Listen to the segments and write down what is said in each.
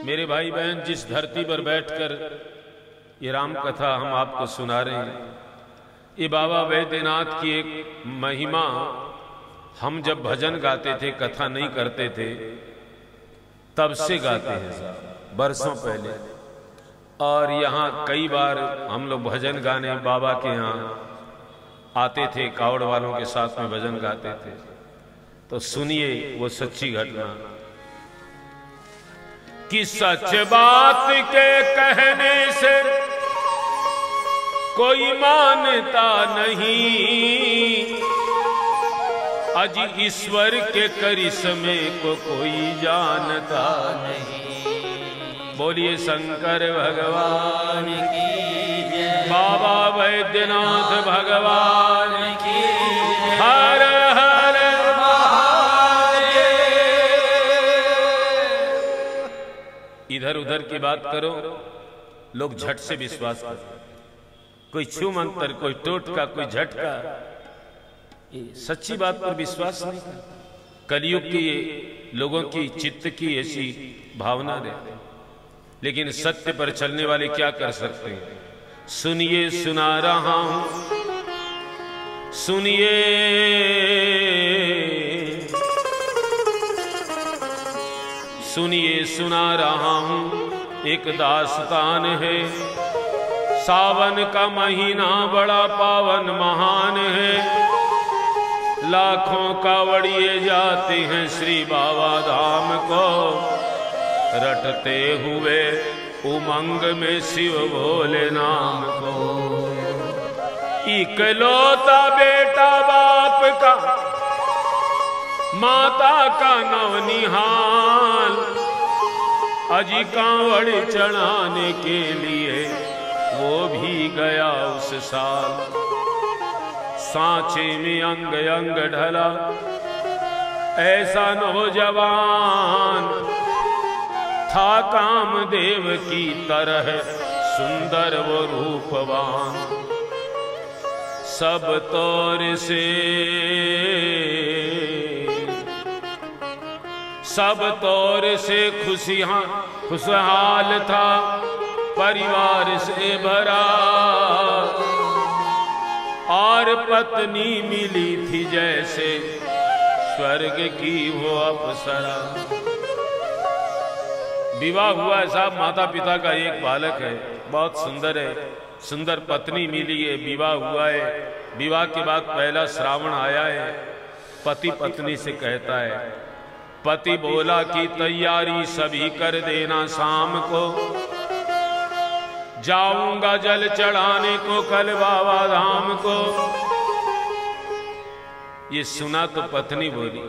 मेरे भाई बहन, जिस धरती पर बैठकर ये राम कथा हम आपको सुना रहे हैं, ये बाबा वैद्यनाथ की एक महिमा हम जब भजन गाते थे, कथा नहीं करते थे, तब से गाते हैं साहब, बरसों पहले। और यहाँ कई बार हम लोग भजन गाने बाबा के यहाँ आते थे, कावड़ वालों के साथ में भजन गाते थे। तो सुनिए वो सच्ची घटना कि सच बात के कहने से कोई मानता नहीं, अज ईश्वर के करिश्मे को कोई जानता नहीं। बोलिए शंकर भगवान की जय, बाबा वैद्यनाथ भगवान की जय। हर हर महादेव। इधर उधर की बात करो, लोग झट से विश्वास करते, कोई छू मंत्र, कोई टोटका, कोई झटका, सच्ची बात पर विश्वास नहीं करता। कलयुग की लोगों की चित्त की ऐसी भावना रहे, लेकिन सत्य पर चलने वाले क्या कर सकते हैं। सुनिए सुना रहा हूं, सुनिए सुनिए सुना रहा हूं, एक दास्तान है। सावन का महीना बड़ा पावन महान है, लाखों कावड़िए जाते हैं श्री बाबा धाम को, रटते हुए उमंग में शिव भोले नाम को। इकलौता बेटा बाप का, माता का नवनिहाल, अजी कांवड़ चढ़ाने के लिए वो भी गया उस साल। सांचे में अंग अंग ढला ऐसा नौजवान था, कामदेव की तरह सुंदर वो रूपवान। सब तौर से खुशहाल था, परिवार से भरा, और पत्नी मिली थी जैसे स्वर्ग की वो अप्सरा। विवाह हुआ है साहब, माता पिता का एक बालक है, बहुत सुंदर है, सुंदर पत्नी मिली है, विवाह हुआ है। विवाह के बाद पहला श्रावण आया है। पति पत्नी से कहता है, पति बोला कि तैयारी सभी कर देना, शाम को जाऊंगा जल चढ़ाने को कल बाबा धाम को। ये सुना तो पत्नी बोली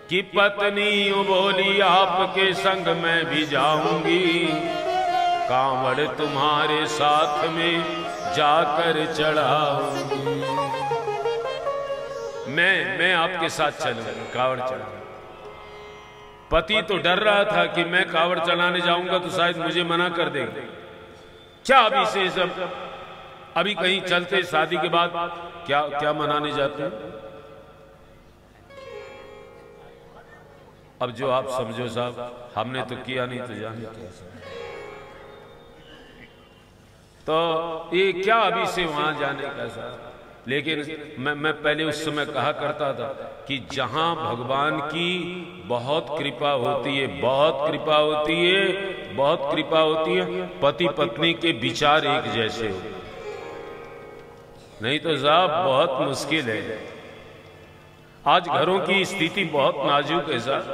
कि पत्नी बोली आपके संग मैं भी जाऊंगी, कांवड़ तुम्हारे साथ में जाकर चढ़ाऊंगी। मैं आपके साथ चलूंगा, कांवड़ चढ़ाऊंगा। पति तो डर रहा था कि मैं कांवड़ चढ़ाने जाऊंगा तो शायद मुझे मना कर देगा, क्या अभी से सब, अभी कहीं चलते शादी के बाद क्या क्या मनाने जाते हैं। अब जो आप समझो साहब, हमने तो किया नहीं तो जाने कैसे। तो ये क्या अभी से वहां जाने का साहब। लेकिन मैं पहले उस समय कहा करता था कि जहां भगवान की बहुत कृपा होती है, बहुत कृपा होती है, बहुत कृपा होती है, पति पत्नी के विचार एक जैसे हो, नहीं तो साहब बहुत मुश्किल है। आज घरों की स्थिति बहुत नाजुक है साहब।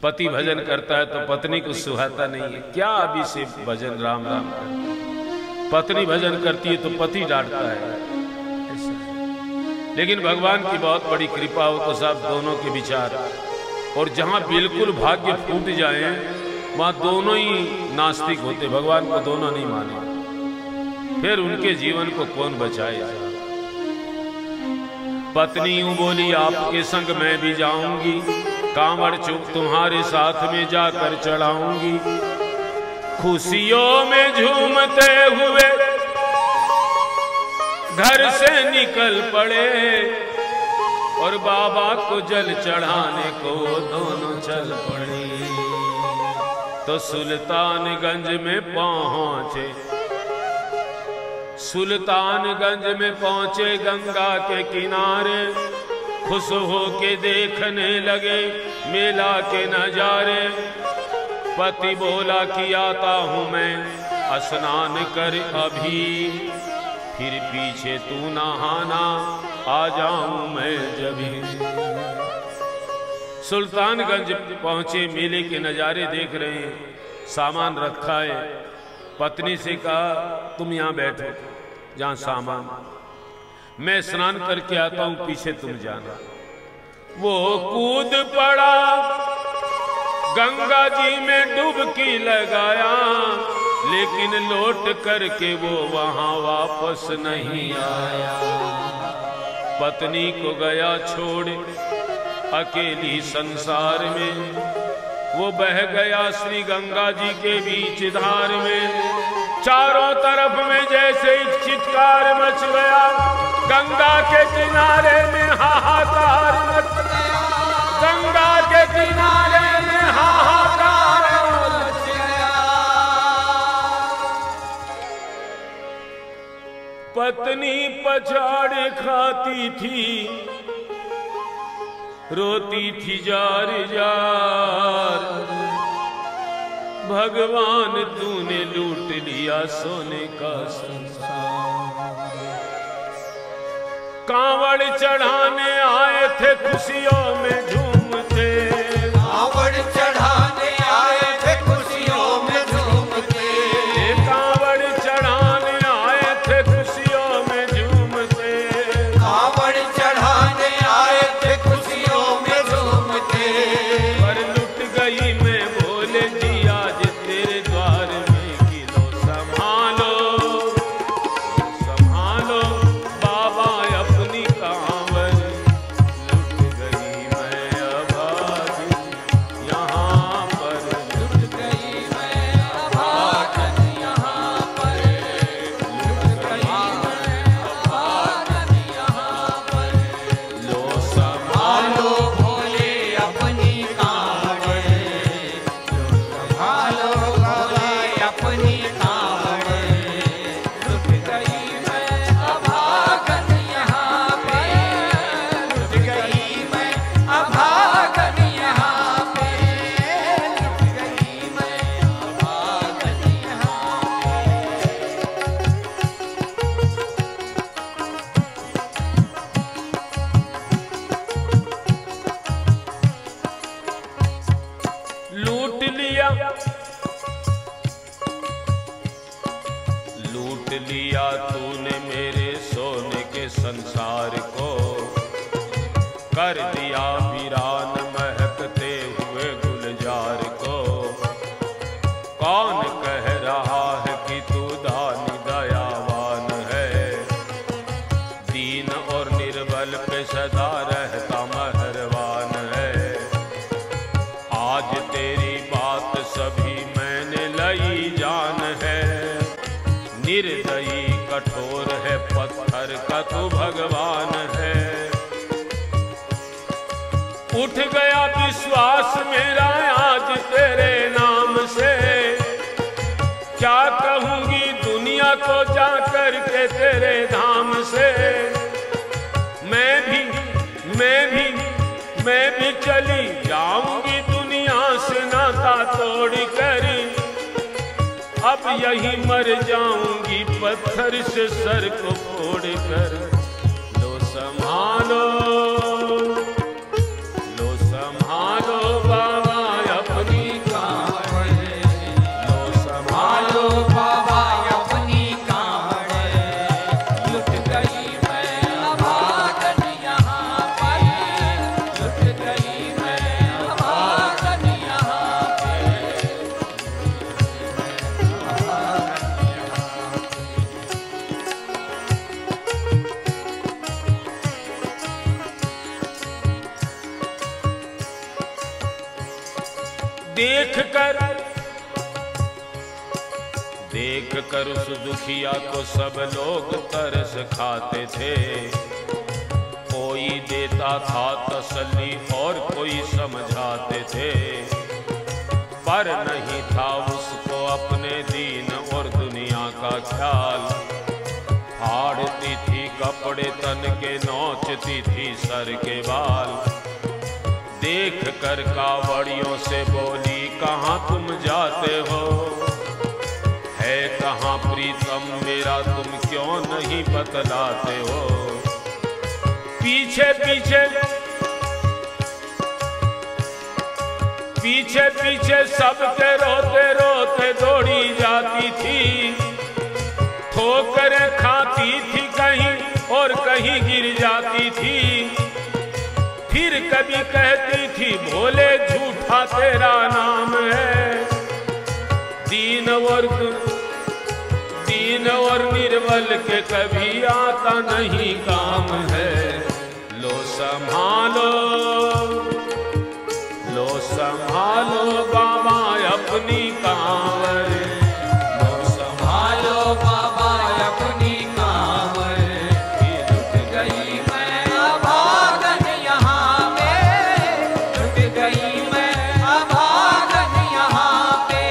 पति भजन करता है तो पत्नी को सुहाता नहीं है, क्या अभी से भजन राम राम करता। पत्नी भजन करती है तो पति डांटता है। लेकिन भगवान की बहुत बड़ी कृपा हो तो साहब दोनों के विचार, और जहां बिल्कुल भाग्य फूट जाए वहां दोनों ही नास्तिक होते, भगवान को दोनों नहीं माने, फिर उनके जीवन को कौन बचाए। पत्नी बोली आपके संग मैं भी जाऊंगी, कांवड़ चुप तुम्हारे साथ में जाकर चढ़ाऊंगी। खुशियों में झूमते हुए घर से निकल पड़े और बाबा को जल चढ़ाने को दोनों चल पड़े। तो सुल्तानगंज में पहुंचे। सुल्तानगंज में पहुंचे गंगा के किनारे, खुश हो के देखने लगे मेला के नजारे। पति बोला कि आता हूं मैं स्नान कर अभी, फिर पीछे तू नहाना आ जाऊं मैं जभी। सुल्तानगंज पहुंचे, मेले के नजारे देख रहे हैं, सामान रखा है। पत्नी से कहा तुम यहां बैठो जहां सामान, मैं स्नान करके आता हूं, पीछे तुम जाना। वो कूद पड़ा, गंगा जी में डुबकी लगाया, लेकिन लौट करके वो वहां वापस नहीं आया। पत्नी को गया छोड़ अकेली संसार में, वो बह गया श्री गंगा जी के बीच धार में। चारों तरफ में जैसे चित्कार मच गया, गंगा के किनारे में हाहाकार मच गया, गंगा के किनारे में हाहाकार मच गया। पत्नी पछाड़ खाती थी, रोती थी जार जार, भगवान तूने लूट लिया सोने का संसार। कांवड़ चढ़ाने आए थे खुशियों में झूमते, कांवड़ चढ़ाने आए थे खुशियों में झूमते, कांवड़ चढ़ाने आए थे खुशियों में झूमते, कांवड़ चढ़ाने आए थे खुशियों में झूमते। पर लुट गई मैं भोले जी आज तेरे द्वार में, किलो संभालो संभालो बाबा अपनी कांवर। लुट गई मैं अभागी यहाँ पर, लुट गई मैं अभागन यहाँ पर, लुट गई मैं अभागन यहाँ पर। लो संभालो संभालो भोले अपनी कांवड़, संभालो भोले अपनी कांवड़। लुट गई मैं अभागन यहाँ पे, लुट गई मैं अभागन यहाँ पे, लुट गई मैं अभागन यहाँ पे। लूट लिया, लूट लिया तूने मेरे सोने के संसार को, कर दिया वीरान महकते हुए गुलजार को। कौन कह रहा है कि तू दानी दयावान है, दीन और निर्बल पे सदा रहता मेहरबान है। आज तेरी बात सभी मैंने लई जान है, निर्दयी कठोर है पत्थर का तू भगवान है। उठ गया विश्वास मेरा आज तेरे नाम से, क्या कहूंगी दुनिया को जा कर के तेरे धाम से। मैं भी चली जाऊंगी दुनिया से नाता तोड़ कर, अब यही मर जाऊंगी पत्थर से सर को फोड़ कर। लो संभालो, लो संभालो बाबा अपनी कांवड़, लो संभालो संभालो बाबा अपनी कांवड़। लुट गई मैं अभागन यहाँ पर, लुट गई मैं अभागन यहाँ पे। देख कर उस दुखिया को सब लोग तरस खाते थे। कोई देता था तसल्ली और कोई समझाते थे। पर नहीं था उसको अपने दीन और दुनिया का ख्याल। फाड़ती थी कपड़े तन के, नोचती थी सर के बाल। देख कर कावड़ियों से बोली, कहाँ तुम जाते हो? है कहाँ प्रीतम मेरा, तुम क्यों नहीं बतलाते हो? पीछे पीछे पीछे पीछे सबके रोते रोते दौड़ी जाती थी। ठोकरें खाती थी कहीं और कहीं गिर जाती थी। फिर कभी कहती थी, भोले झूठा तेरा नाम है। दीन और निर्बल के कभी आता नहीं काम है। लो संभालो बाबा अपनी कांवर। लो संभालो बाबा अपनी कांवर। लुट गई मैं अभागन यहाँ पे, लुट गई मैं अभागन यहाँ पे।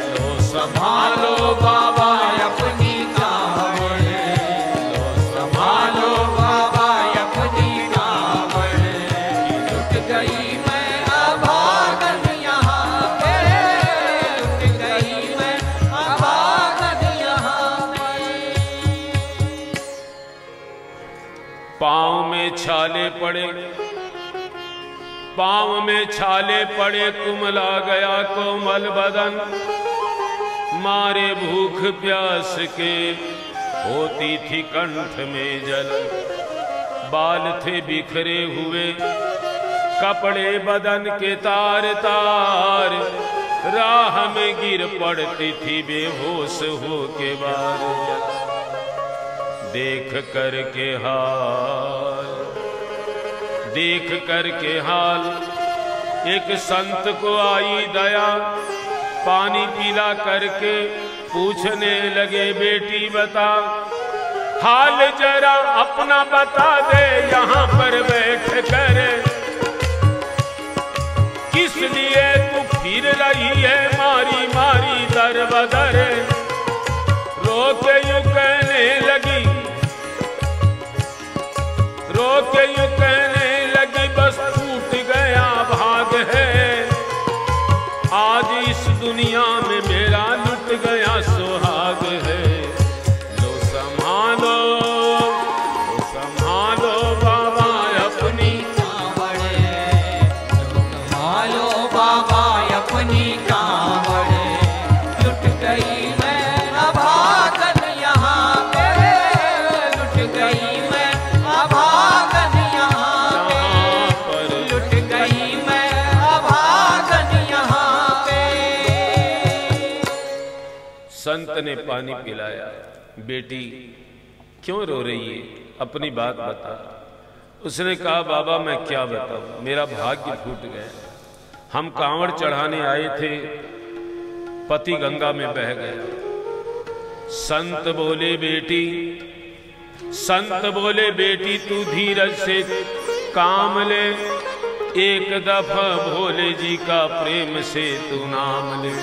लो संभालो बाबा अपनी कांवर, लो संभालो बाबा अपनी कांवर। लुट गई मैं अभागन यहाँ पे, लुट गई मैं अभागन यहाँ पे। पाँव में छाले पड़े, पाँव में छाले पड़े, कुमला गया कोमल बदन। मारे भूख प्यास के होती थी कंठ में जलन। बाल थे बिखरे हुए, कपड़े बदन के तार तार। राह में गिर पड़ती थी बेहोश हो के बार। देख कर के हाल एक संत को आई दया। पानी पीला करके पूछने लगे, बेटी बता हाल जरा अपना बता दे। यहाँ पर बैठ कर किस लिए तू फिर रही है मारी मारी दर बदर। रोके यूं कहने लगी, रोके यूं कहने लगी, बस टूट गया भाग है। आज इस दुनिया में मेरा लुट गया सुहाग है। लो संभालो बाबा अपनी कांवड़, लो संभालो बाबा अपनी कांवड़। लुट गई मैं अभागन यहाँ पे, लुट गई मैं अभागन यहाँ पे, लुट गई मैं अभागन यहाँ पे। संत ने पानी पिलाया। बेटी क्यों रो रही है, अपनी बात बता। उसने कहा, बाबा मैं क्या बताऊं, मेरा भाग्य फूट गया। हम कांवड़ चढ़ाने आए थे, पति गंगा में बह गया। संत बोले बेटी तू धीरज से काम ले। एक दफा भोले जी का प्रेम से तू नाम ले।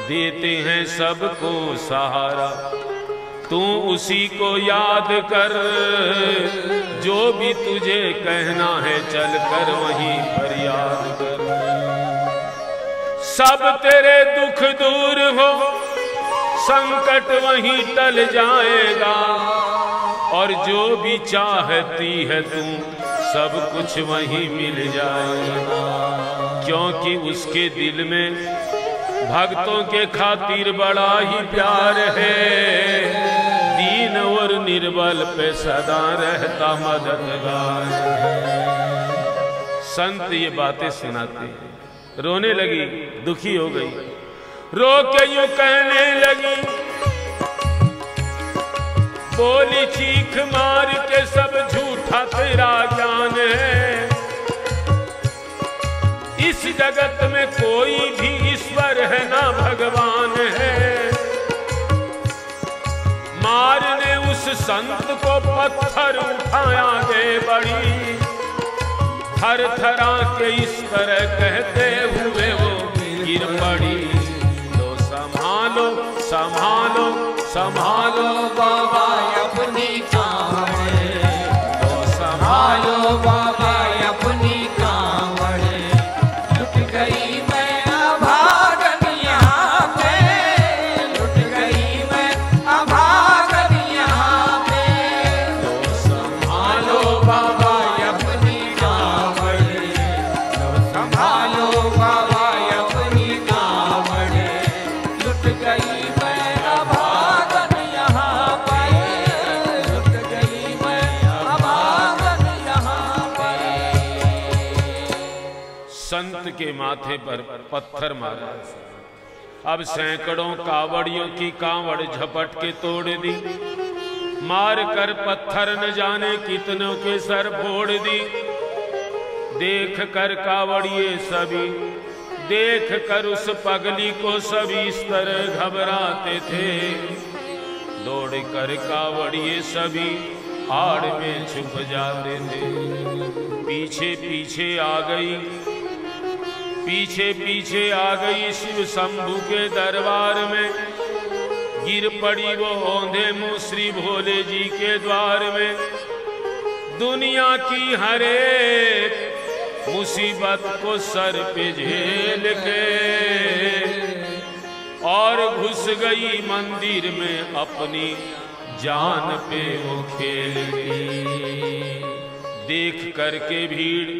देते हैं सबको सहारा, तू उसी को याद कर। जो भी तुझे कहना है चल कर वहीं पर याद कर। सब तेरे दुख दूर हो, संकट वहीं टल जाएगा। और जो भी चाहती है तू सब कुछ वहीं मिल जाएगा। क्योंकि उसके दिल में भक्तों के खातिर बड़ा ही प्यार है। दीन और निर्बल पे सदा रहता मददगार। संत ये बातें सुनाते हैं। रोने लगी, दुखी हो गई, रो के यूं कहने लगी, बोली चीख मार के सब झूठा तेरा ज्ञान है। इस जगत में कोई भी ईश्वर है ना भगवान है। मारने उस संत को पत्थर उठाया दे बड़ी। थर थरा के इस तरह कहते हुए वो गिर पड़ी। तो संभालो संभालो संभालो बाबा अपनी कांवड़, तो संभालो बाबा अपनी कांवड़। लुट गई मैं अभागन यहाँ पे, लुट गई मैं अभागन यहाँ पे। तो संभालो बाबा अपनी कांवड़, तो संभालो बाबा अपनी कांवड़। लुट गई मैं अभागन यहाँ पे, लुट गई मैं अभागन यहाँ पे। संत के माथे पर पत्थर मारा। अब सैकड़ों कावड़ियों की कांवड़ झपट के तोड़ दी। मार कर पत्थर न जाने कितनों के सर फोड़ दी। देख कर कावड़िए सभी, देख कर उस पगली को सभी इस तरह घबराते थे। दौड़ कर कावड़िए सभी आड़ में छुप जाते थे। पीछे पीछे आ गई, पीछे पीछे आ गई शिव शंभू के दरबार में। गिर पड़ी वो औंधे मुंह श्री भोले जी के द्वार में। दुनिया की हरेक मुसीबत को सर पे झेल के और घुस गई मंदिर में अपनी जान पे वो खेल के। देख करके भीड़,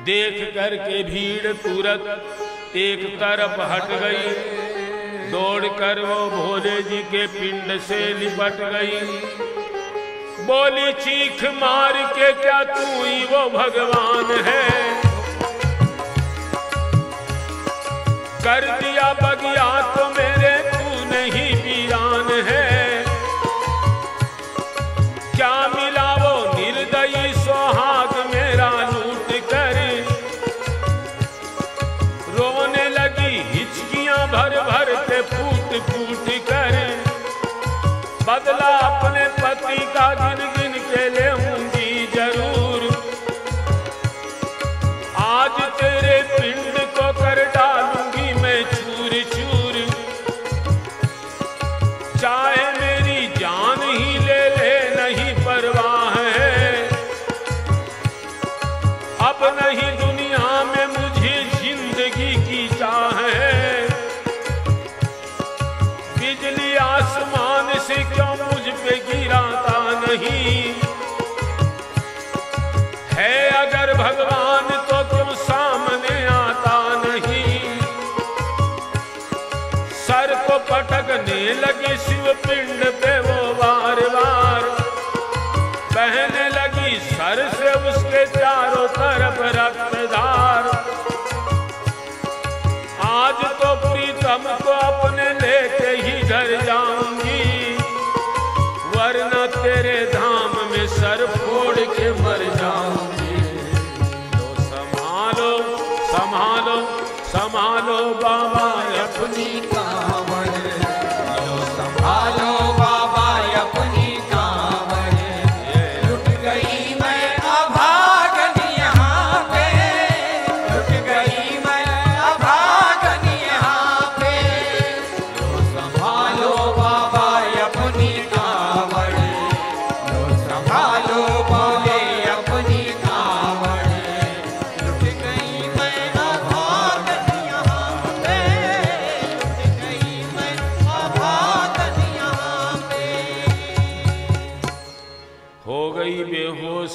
देख करके भीड़ तुरंत एक तरफ हट गई। दौड़ कर वो भोले जी के पिंड से लिपट गई। बोली चीख मार के, क्या तू ही वो भगवान है? कर दिया बगिया तो मेरे तू नहीं वीरान है। क्या मिला वो निर्दयी सुहाग मेरा लूट कर? रोने लगी हिचकियां भर भर के फूट फूट कर। बदला अपने पति का गिन गिन के लेऊंगी जरूर। आज तेरे पिंड को कर डालूंगी मैं चूर चूर। चाहे मेरी जान ही ले ले नहीं परवाह है। अब नहीं दुनिया में मुझे जिंदगी की चाह है। बिजली आसमान से क्यों मुझ पे गिराता नहीं है? अगर भगवान तो क्यों सामने आता नहीं? सर को पटकने लगी शिव पिंड पे वो बार बार। बहने लगी सर से उसके चारों तरफ रक्तधार। आज तो प्रीतम को अपने लेके ही घर जाऊंगी, वरना तेरे धाम में सर फोड़ के मर जाऊंगी। तो संभालो संभालो संभालो बाबा अपनी कांवड़, तो संभालो बाबा अपनी कांवड़। लुट गई मैं अभागन यहाँ पे, लुट गई मैं अभागन यहाँ पे। तो संभालो बाबा अपनी कांवड़, तो संभालो बोले अपनी कांवड़। लुट गई मैं अभागन यहाँ पे, लुट गई मैं अभागन यहाँ पे। हो गई बेहोश,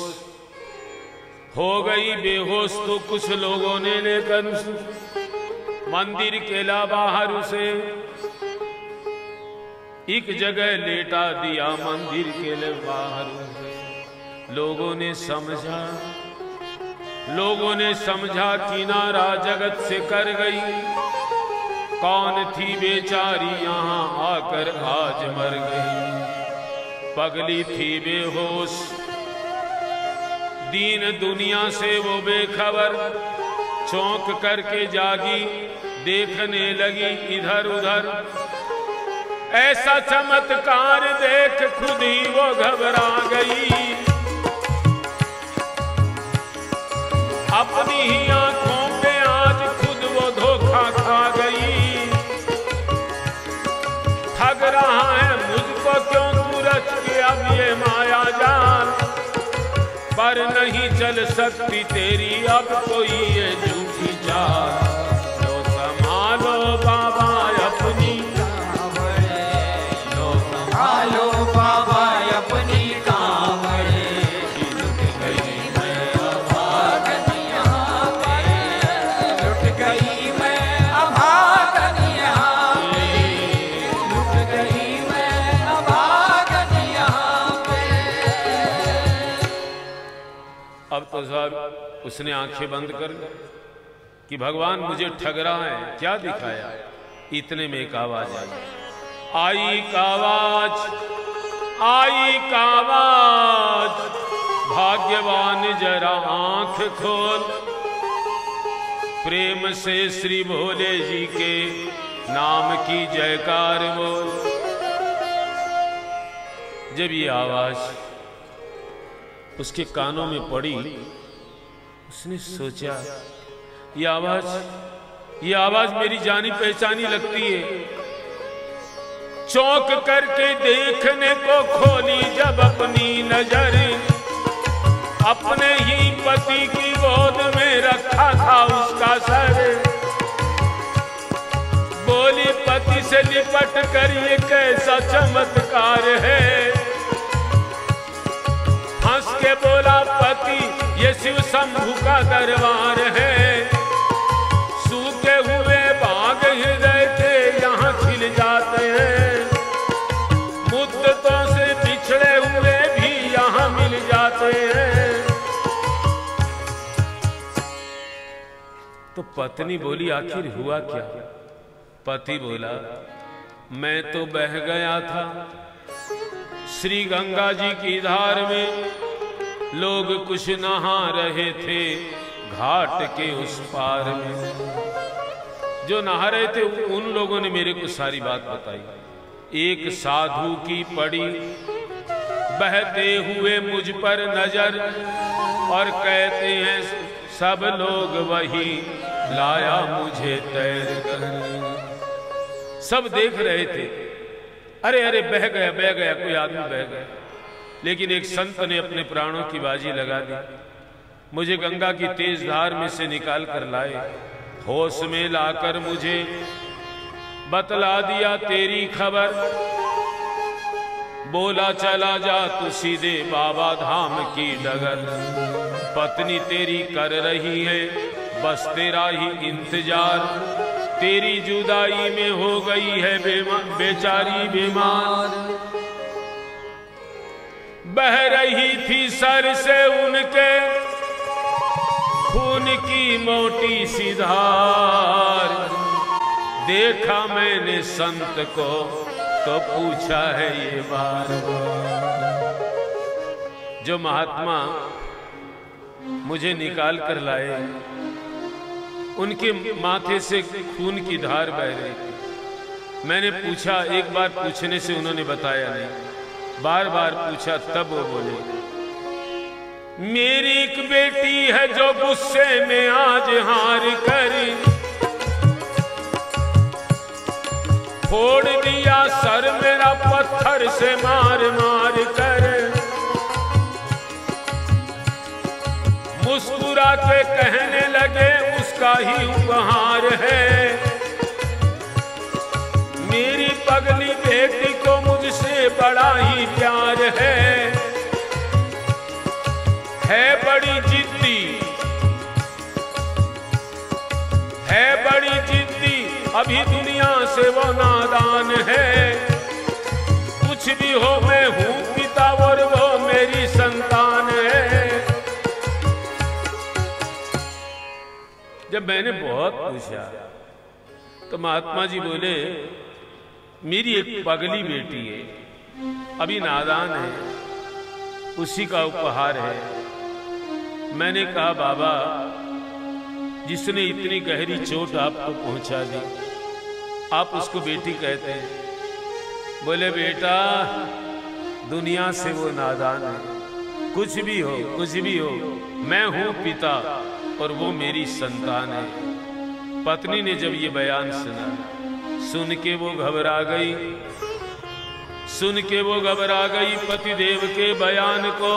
हो गई बेहोश तो कुछ लोगों ने लेकर मंदिर के ला बाहर उसे एक जगह लेटा दिया। मंदिर के ले बाहर उसे लोगों ने समझा, लोगों ने समझा किनारा जगत से कर गई। कौन थी बेचारी यहाँ आकर आज मर गई। पगली थी बेहोश, दीन दुनिया से वो बेखबर। चौंक करके जागी, देखने लगी इधर उधर। ऐसा चमत्कार देख खुद ही वो घबरा गई। अपनी ही आंखों पे आज खुद वो धोखा पर नहीं चल सकती तेरी अब कोई ये झूठी चाल। लो संभालो बाबा अपनी लो संभालो बाबा अपनी कांवड़े, लुट गई मैं अभागन यहाँ पे, लुट गई मैं अभागन यहाँ पे, लुट गई मैं अभागन यहाँ पे। अब तो साहब उसने आंखें बंद कर ली कि भगवान मुझे ठग रहा है, क्या दिखाया। इतने में एक आवाज आई कावाज, आई कावाज, भाग्यवान जरा आंख खोल, प्रेम से श्री भोले जी के नाम की जयकार बोल। जब ये आवाज उसके कानों में पड़ी, उसने सोचा ये आवाज मेरी जानी पहचानी लगती है। चौंक करके देखने को खोली जब अपनी नजर, अपने ही पति की गोद में रखा था उसका सर। बोली पति से लिपट कर ये कैसा चमत्कार है। हंस के बोला पति ये शिव शंभू का दरबार है। सूखे हुए बाग हृदय के यहाँ खिल जाते हैं, मुद्दतों से बिछड़े हुए भी यहाँ मिल जाते हैं। तो पत्नी बोली आखिर हुआ क्या। पति बोला मैं तो बह गया था श्री गंगा जी की धार में, लोग कुछ नहा रहे थे घाट के उस पार में। जो नहा रहे थे उन लोगों ने मेरे को सारी बात बताई। एक साधु की पड़ी बहते हुए मुझ पर नजर, और कहते हैं सब लोग वही लाया मुझे तैर कर। सब देख रहे थे, अरे अरे बह गया कोई आदमी बह गया। लेकिन एक संत ने अपने प्राणों की बाजी लगा दी, मुझे गंगा की तेज धार में से निकाल कर लाए, होश में लाकर मुझे बतला दिया तेरी खबर। बोला चला जा तू सीधे बाबा धाम की डगर, पत्नी तेरी कर रही है बस तेरा ही इंतजार, तेरी जुदाई में हो गई है बेचारी बीमार। बह रही थी सर से उनके खून की मोटी सी धार, देखा मैंने संत को तो पूछा है ये बार बार। जो महात्मा मुझे निकाल कर लाए, उनके माथे से खून की धार बह रही थी। मैंने पूछा, एक बार पूछने से उन्होंने बताया नहीं, बार बार पूछा, तब वो बोले मेरी एक बेटी है जो गुस्से में आज हार कर फोड़ दिया सर मेरा पत्थर से मार मार कर। मुस्कुरा के कहने लगे उसका ही उपहार है, मेरी पगली बेटी को मुझसे बड़ा ही प्यार है बड़ी जिद्दी, है बड़ी जिद्दी, अभी दुनिया से वो नादान है। कुछ भी हो मैं हूं पिता और वो मेरी संतान है। जब मैंने बहुत पूछा तो महात्मा जी बोले मेरी एक पगली बेटी है, अभी नादान है, उसी का उपहार है। मैंने कहा बाबा जिसने इतनी गहरी चोट आपको पहुंचा दी आप उसको बेटी कहते हैं। बोले बेटा दुनिया से वो नादान है, कुछ भी हो मैं हूं पिता और वो मेरी संतान है। पत्नी ने जब ये बयान सुना, सुन के वो घबरा गई, पतिदेव के बयान को।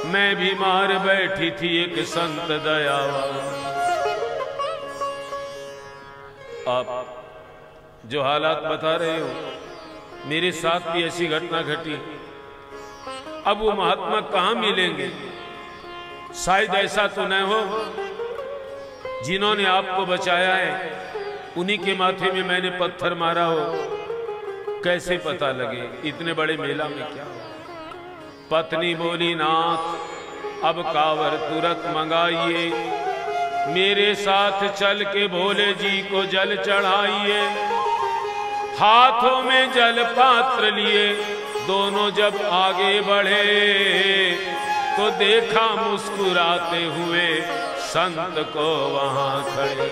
मैं बीमार बैठी थी एक संत दयावान। आप जो हालात बता रहे हो, मेरे साथ भी ऐसी घटना घटी। अब वो महात्मा कहां मिलेंगे? शायद ऐसा तो न हो जिन्होंने आपको बचाया है उन्हीं के माथे में मैंने पत्थर मारा हो। कैसे पता लगे? इतने बड़े मेला में क्या? पत्नी बोली, नाथ अब कांवर तुरंत मंगाइए, मेरे साथ चल के भोले जी को जल चढ़ाइए। हाथों में जल पात्र लिए दोनों जब आगे बढ़े तो देखा मुस्कुराते हुए संत को वहां खड़े।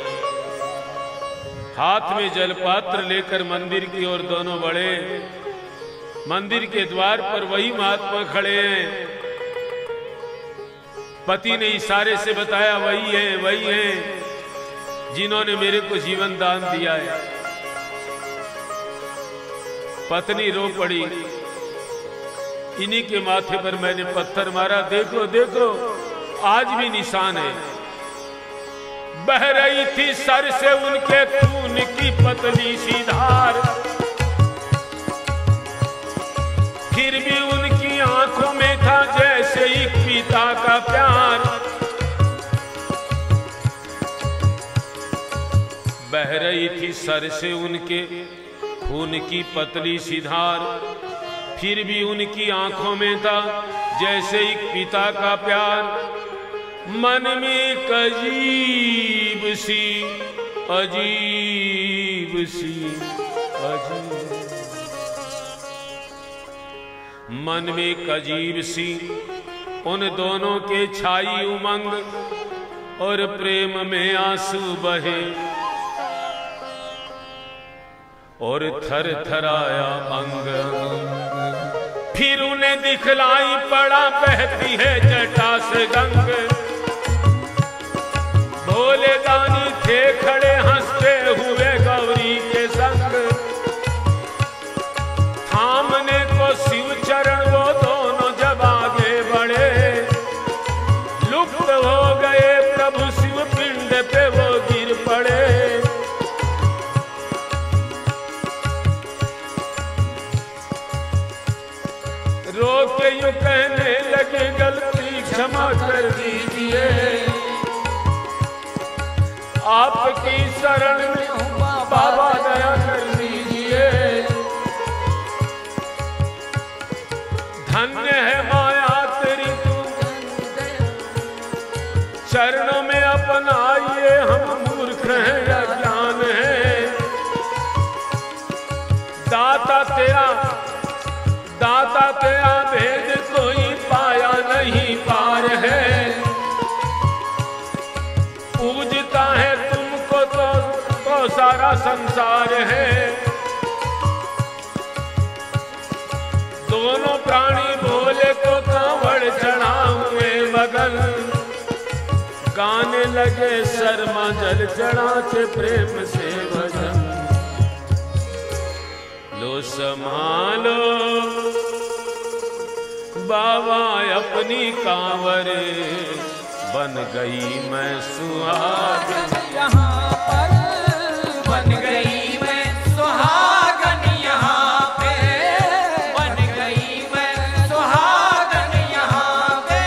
हाथ में जल पात्र लेकर मंदिर की ओर दोनों बढ़े। मंदिर के द्वार पर वही महात्मा खड़े हैं। पति ने इशारे से बताया, वही है जिन्होंने मेरे को जीवन दान दिया है। पत्नी रो पड़ी, इन्हीं के माथे पर मैंने पत्थर मारा, देखो देखो आज भी निशान है। बह रही थी सर से उनके खून की पतली सी धार, फिर भी उनकी आंखों में था जैसे एक पिता का प्यार। बह रही थी सर से उनके खून की पतली सी धार, फिर भी उनकी आंखों में था जैसे एक पिता का प्यार। मन में एक अजीब सी मन में एक अजीब सी उन दोनों के छाई उमंग और प्रेम में आंसू बहे और थर थराया अंग। फिर उन्हें दिखलाई पड़ा बहती है जटा से गंग। भोले दानी थे खड़े हंसते हुए गौरी के संग। थामने को शिव चरण वो दोनों जब आगे बढ़े, लुप्त हो गए प्रभु शिव पिंड पे वो गिर पड़े। रो के यूं कहने लगे, गलती क्षमा कर दीजिए, आपकी शरण में हूँ बाबा दया कर दीजिए। धन्य है माया तेरी तू, चरणों में अपनाइए, हम मूर्ख हैं अज्ञान है। दाता तेरा भेद कोई पाया नहीं पार है। पूजता है तुमको तो सारा संसार है। दोनों प्राणी भोले को कांवड़ चढ़ा हुए मगन, गाने लगे शर्मा जल चढ़ा के प्रेम से भजन। लो संभालो बाबा अपनी कांवर, बन गई मैं सुहागन यहाँ पर, बन गई मैं सुहागन यहाँ पे, बन गई मैं सुहागन यहाँ पे,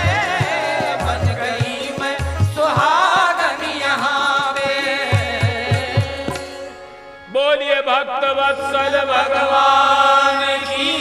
बन गई मैं सुहागन यहाँ पे। बोलिए भक्त वत्सल भगवान की